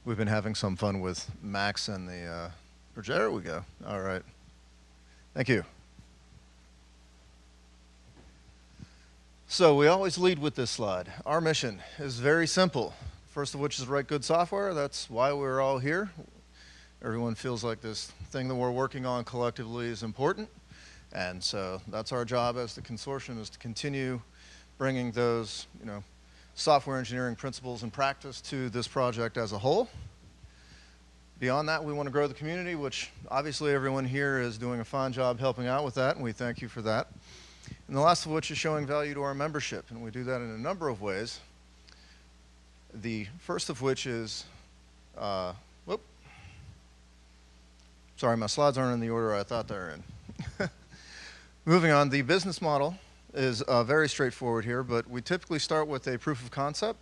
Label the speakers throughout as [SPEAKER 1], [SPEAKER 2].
[SPEAKER 1] We've been having some fun with Max and the projector. There we go. All right. Thank you. So we always lead with this slide. Our mission is very simple. First of which is write good software. That's why we're all here. Everyone feels like this thing that we're working on collectively is important. And so that's our job as the consortium, is to continue bringing those, software engineering principles and practice to this project as a whole. Beyond that, we want to grow the community, which obviously everyone here is doing a fine job helping out with that, and we thank you for that. And the last of which is showing value to our membership, and we do that in a number of ways. The first of which is, sorry, my slides aren't in the order I thought they were in. Moving on, the business model is very straightforward here, but we typically start with a proof of concept,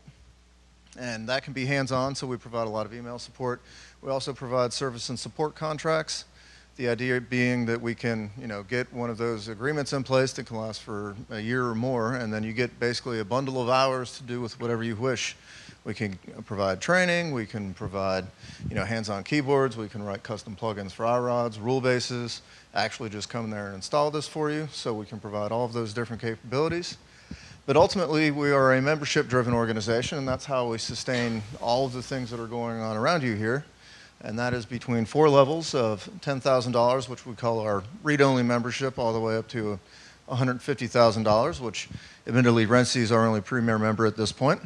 [SPEAKER 1] and that can be hands-on, so we provide a lot of email support. We also provide service and support contracts. The idea being that we can, get one of those agreements in place that can last for a year or more, and then you get basically a bundle of hours to do with whatever you wish. We can provide training, we can provide, hands-on keyboards, we can write custom plugins for iRODS, rule bases, actually just come there and install this for you, so we can provide all of those different capabilities. But ultimately, we are a membership-driven organization, and that's how we sustain all of the things that are going on around you here. And that is between 4 levels of $10,000, which we call our read-only membership, all the way up to $150,000, which admittedly Renzi is our only premier member at this point.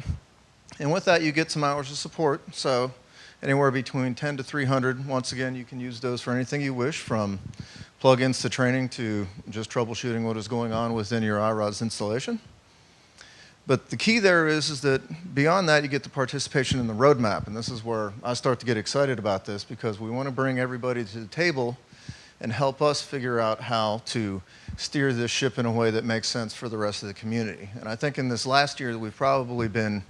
[SPEAKER 1] And with that, you get some hours of support. So anywhere between 10 to 300. Once again, you can use those for anything you wish, from plugins to training to just troubleshooting what is going on within your iRODS installation. But the key there is that beyond that, you get the participation in the roadmap. And this is where I start to get excited about this, because we want to bring everybody to the table and help us figure out how to steer this ship in a way that makes sense for the rest of the community. And I think in this last year, we've probably been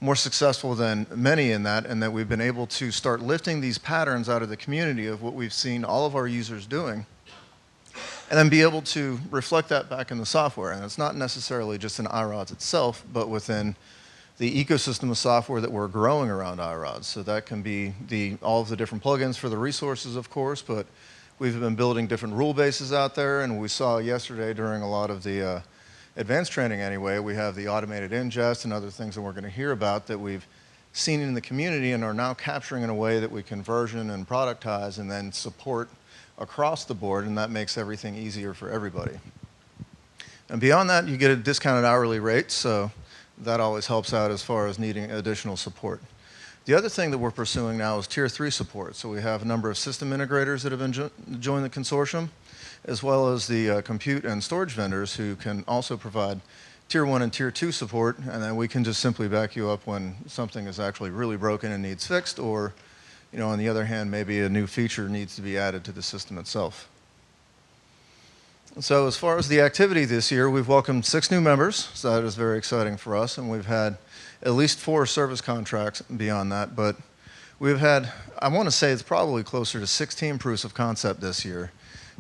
[SPEAKER 1] more successful than many in that, and that we've been able to start lifting these patterns out of the community of what we've seen all of our users doing, and then be able to reflect that back in the software. And it's not necessarily just in iRODS itself, but within the ecosystem of software that we're growing around iRODS. So that can be all of the different plugins for the resources, of course, but we've been building different rule bases out there, and we saw yesterday during a lot of the advanced training anyway, we have the automated ingest and other things that we're going to hear about that we've seen in the community and are now capturing in a way that we can version and productize and then support across the board, and that makes everything easier for everybody. And beyond that, you get a discounted hourly rate, so that always helps out as far as needing additional support. The other thing that we're pursuing now is Tier 3 support. So we have a number of system integrators that have joined the consortium, as well as the compute and storage vendors who can also provide Tier 1 and Tier 2 support, and then we can just simply back you up when something is actually really broken and needs fixed, or on the other hand, maybe a new feature needs to be added to the system itself. So as far as the activity this year, we've welcomed 6 new members, so that is very exciting for us, and we've had at least 4 service contracts beyond that, but we've had, I want to say it's probably closer to 16 proofs of concept this year.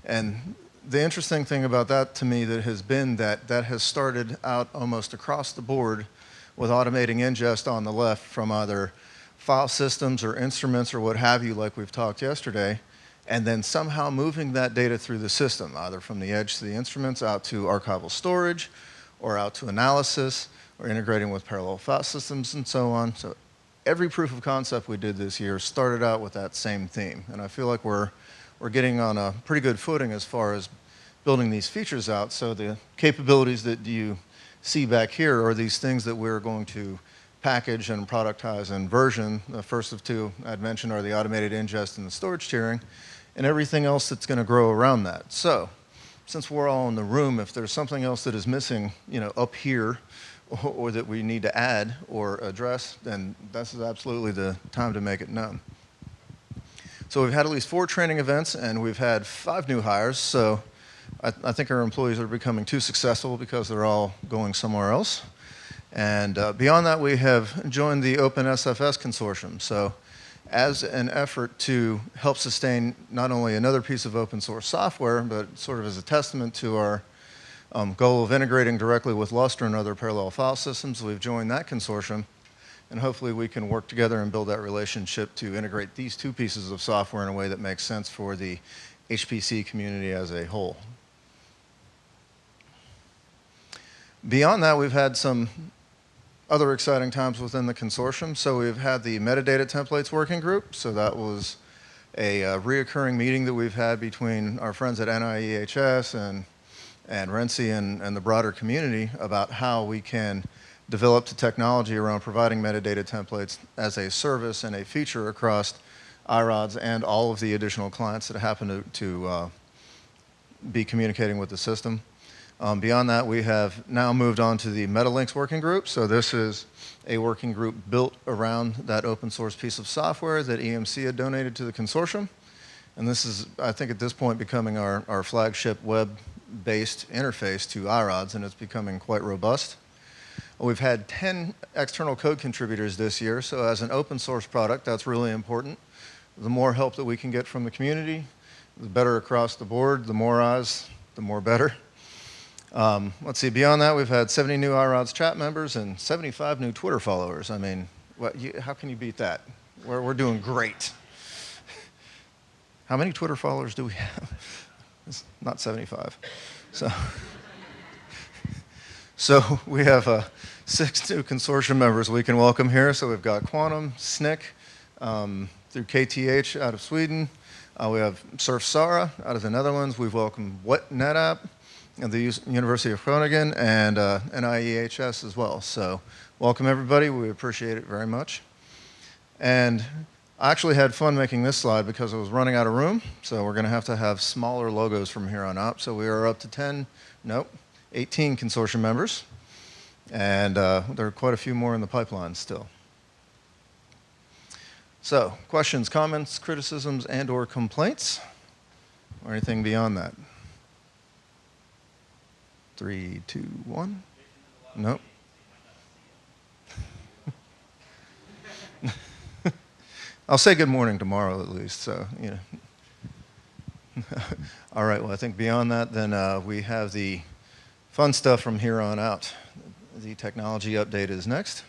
[SPEAKER 1] And the interesting thing about that to me that has been that has started out almost across the board with automating ingest on the left from either file systems or instruments or what have you, like we've talked yesterday, and then somehow moving that data through the system, either from the edge to the instruments, out to archival storage, or out to analysis, or integrating with parallel file systems and so on. So every proof of concept we did this year started out with that same theme. And I feel like we're getting on a pretty good footing as far as building these features out. So the capabilities that you see back here are these things that we're going to package and productize and version. The first of 2 I'd mentioned are the automated ingest and the storage tiering, and everything else that's going to grow around that. So since we're all in the room, if there's something else that is missing, up here, or that we need to add or address, then this is absolutely the time to make it known. So we've had at least 4 training events, and we've had 5 new hires. So I think our employees are becoming too successful because they're all going somewhere else. And beyond that, we have joined the OpenSFS Consortium. So as an effort to help sustain not only another piece of open source software, but sort of as a testament to our goal of integrating directly with Lustre and other parallel file systems, we've joined that consortium. and hopefully we can work together and build that relationship to integrate these two pieces of software in a way that makes sense for the HPC community as a whole. Beyond that, we've had some other exciting times within the consortium. So we've had the metadata templates working group. So that was a reoccurring meeting that we've had between our friends at NIEHS and RENCI and the broader community about how we can develop the technology around providing metadata templates as a service and a feature across iRODS and all of the additional clients that happen to be communicating with the system. Beyond that, we have now moved on to the MetaLinks working group. So this is a working group built around that open source piece of software that EMC had donated to the consortium. And this is, I think at this point, becoming our flagship web-based interface to iRODS, and it's becoming quite robust. We've had 10 external code contributors this year, so as an open source product, that's really important. The more help that we can get from the community, the better across the board. The more eyes, the more better. Let's see, beyond that, we've had 70 new iRODS chat members and 75 new Twitter followers. I mean, how can you beat that? We're doing great. How many Twitter followers do we have? It's not 75. So we have 6 new consortium members we can welcome here. So we've got Quantum, SNCC, through KTH out of Sweden. We have Surf Sara out of the Netherlands. We've welcomed NetApp at the University of Groningen and NIEHS as well. So welcome everybody. We appreciate it very much. And I actually had fun making this slide because I was running out of room. So we're going to have smaller logos from here on up. So we are up to 18 consortium members. And there are quite a few more in the pipeline still. So questions, comments, criticisms, and/or complaints, or anything beyond that? 3, 2, 1. Nope. I'll say good morning tomorrow at least. So you know. All right. Well, I think beyond that, then we have the fun stuff from here on out. The technology update is next.